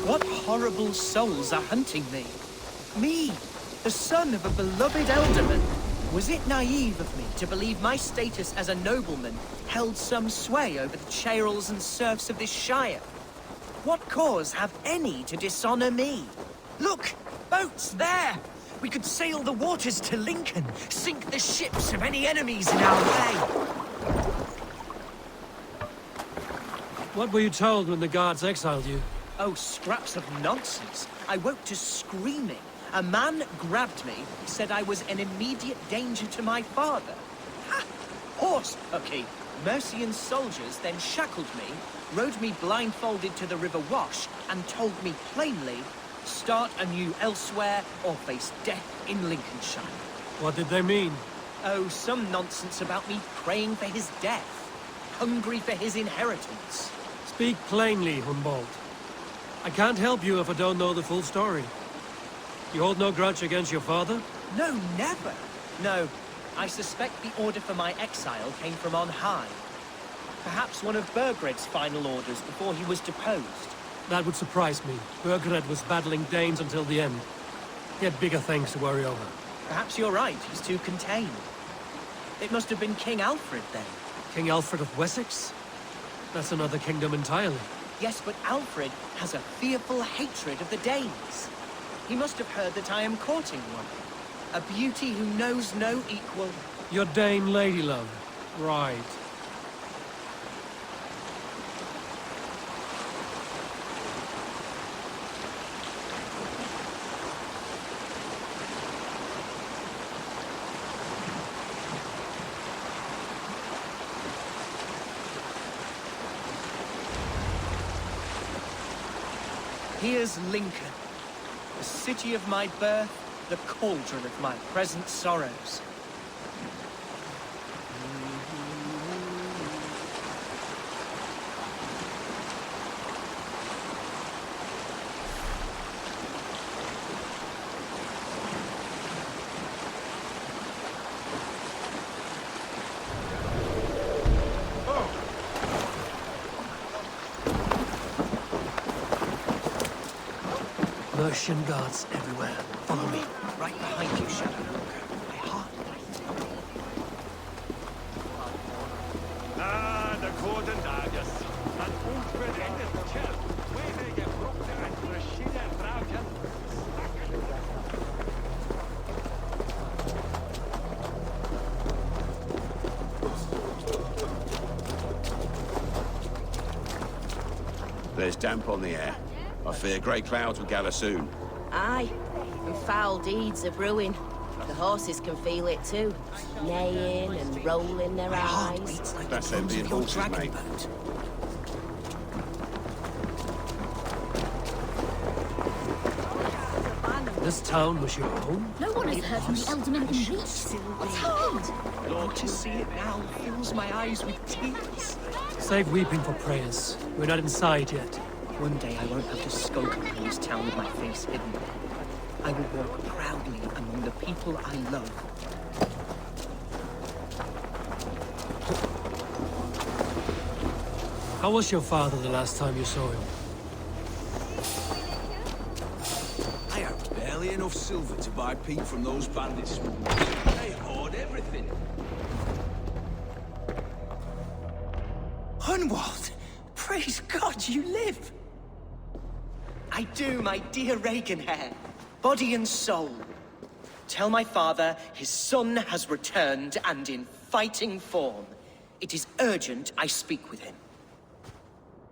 What horrible souls are hunting me? Me, the son of a beloved elderman. Was it naive of me to believe my status as a nobleman held some sway over the churls and serfs of this shire? What cause have any to dishonor me? Look! Boats there! We could sail the waters to Lincoln, sink the ships of any enemies in our way. What were you told when the guards exiled you? Oh, scraps of nonsense. I woke to screaming. A man grabbed me, said I was an immediate danger to my father. Ha! Horse pucky! Mercian soldiers then shackled me, rode me blindfolded to the River Wash, and told me plainly, start anew elsewhere or face death in Lincolnshire. What did they mean? Oh, some nonsense about me praying for his death, hungry for his inheritance. Speak plainly, Humboldt. I can't help you if I don't know the full story. You hold no grudge against your father? No, never. No, I suspect the order for my exile came from on high. Perhaps one of Burgred's final orders before he was deposed. That would surprise me. Burgred was battling Danes until the end. He had bigger things to worry over. Perhaps you're right, he's too contained. It must have been King Alfred then. King Alfred of Wessex? That's another kingdom entirely. Yes, but Alfred has a fearful hatred of the Danes. He must have heard that I am courting one. A beauty who knows no equal. Your Dane lady love. Right. Here's Lincoln, the city of my birth, the cauldron of my present sorrows. Mercian guards everywhere. Follow me. Right behind you, Shadow Walker. My heart. Ah, the golden daggers. An unprecedented chill. We may get broken into a sheer dragon. There's damp on the air. I fear grey clouds will gather soon. Aye, and foul deeds are brewing. The horses can feel it too, neighing and rolling their eyes. Like That's the them drums being of your horses, dragon mate. boat. This town was your home? No one has heard from the Elderman in weeks. What's happened? Lord, to see it now fills my eyes with tears. Save weeping for prayers. We're not inside yet. One day I won't have to skulk in this town with my face hidden. I will walk proudly among the people I love. How was your father the last time you saw him? I have barely enough silver to buy peat from those bandits. They hoard everything. Hunwald! Praise God you live! I do, my dear Reaganhair. Body and soul. Tell my father his son has returned and in fighting form. It is urgent I speak with him.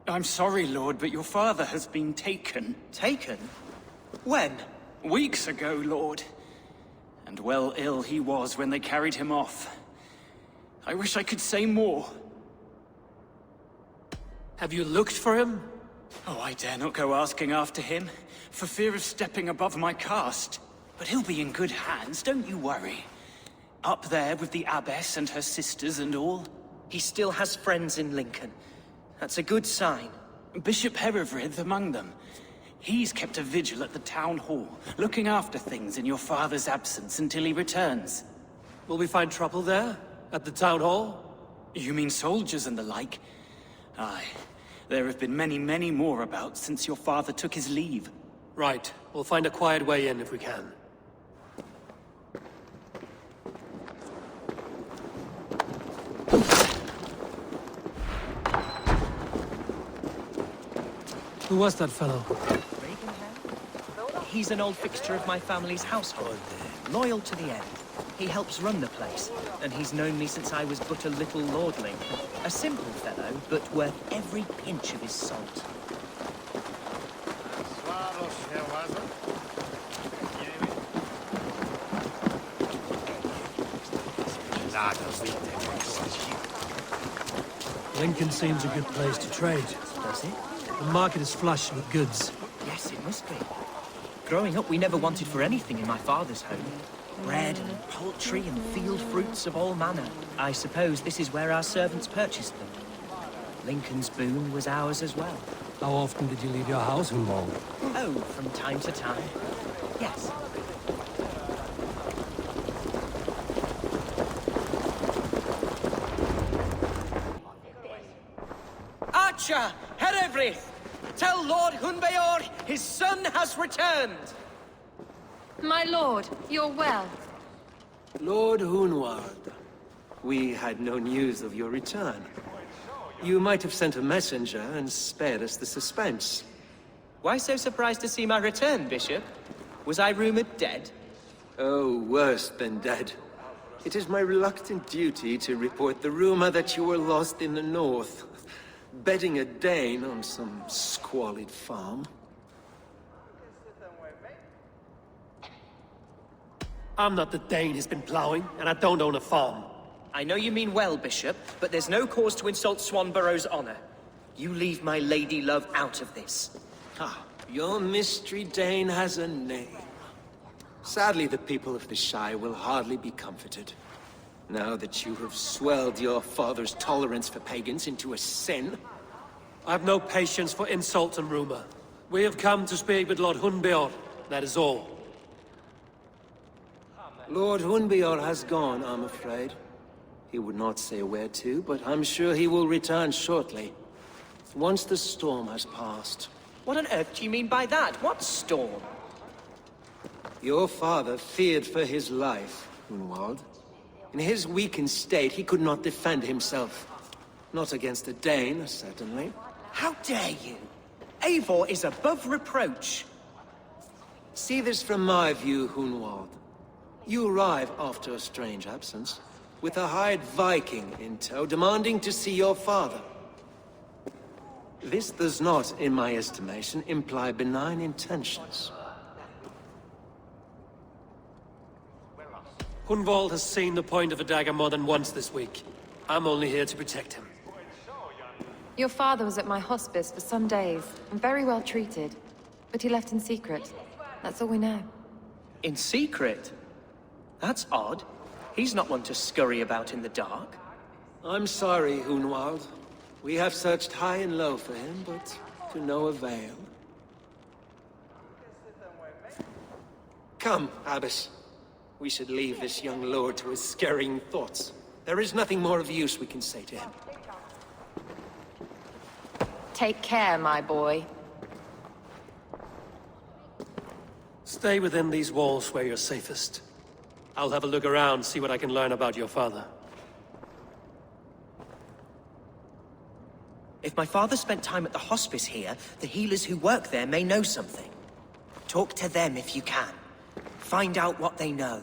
I'm sorry, Lord, but your father has been taken. Taken? When? Weeks ago, Lord. And well ill he was when they carried him off. I wish I could say more. Have you looked for him? Oh, I dare not go asking after him, for fear of stepping above my caste. But he'll be in good hands, don't you worry. Up there with the abbess and her sisters and all. He still has friends in Lincoln. That's a good sign. Bishop Herefrith among them. He's kept a vigil at the town hall, looking after things in your father's absence until he returns. Will we find trouble there? At the town hall? You mean soldiers and the like? Aye. There have been many, many more about since your father took his leave. Right. We'll find a quiet way in if we can. Who was that fellow? He's an old fixture of my family's household, loyal to the end. He helps run the place, and he's known me since I was but a little lordling. A simple fellow, but worth every pinch of his salt. Lincoln seems a good place to trade. Does it? The market is flush with goods. Yes, it must be. Growing up, we never wanted for anything in my father's home. Bread and poultry and field fruits of all manner. I suppose this is where our servants purchased them. Lincoln's boon was ours as well. How often did you leave your house, Hunwald? Oh, from time to time. Yes. Archer, Herefrith! Tell Lord Hunbeor his son has returned! My lord, you're well. Lord Hunwald, we had no news of your return. You might have sent a messenger and spared us the suspense. Why so surprised to see my return, Bishop? Was I rumored dead? Oh, worse than dead. It is my reluctant duty to report the rumor that you were lost in the north, bedding a Dane on some squalid farm. I'm not the Dane he's been plowing, and I don't own a farm. I know you mean well, Bishop, but there's no cause to insult Swanborough's honor. You leave my lady love out of this. Ah, your mystery Dane has a name. Sadly, the people of the Shire will hardly be comforted. Now that you have swelled your father's tolerance for pagans into a sin. I've no patience for insult and rumor. We have come to speak with Lord Hunbeor, that is all. Lord Hunbeor has gone, I'm afraid. He would not say where to, but I'm sure he will return shortly. Once the storm has passed. What on earth do you mean by that? What storm? Your father feared for his life, Hunwald. In his weakened state, he could not defend himself. Not against a Dane, certainly. How dare you? Eivor is above reproach. See this from my view, Hunwald. You arrive after a strange absence, with a hired Viking in tow, demanding to see your father. This does not, in my estimation, imply benign intentions. Hunwald has seen the point of a dagger more than once this week. I'm only here to protect him. Your father was at my hospice for some days, and very well treated. But he left in secret. That's all we know. In secret? That's odd. He's not one to scurry about in the dark. I'm sorry, Hunwald. We have searched high and low for him, but to no avail. Come, Abbess. We should leave this young lord to his scurrying thoughts. There is nothing more of use we can say to him. Take care, my boy. Stay within these walls where you're safest. I'll have a look around, see what I can learn about your father. If my father spent time at the hospice here, the healers who work there may know something. Talk to them if you can. Find out what they know.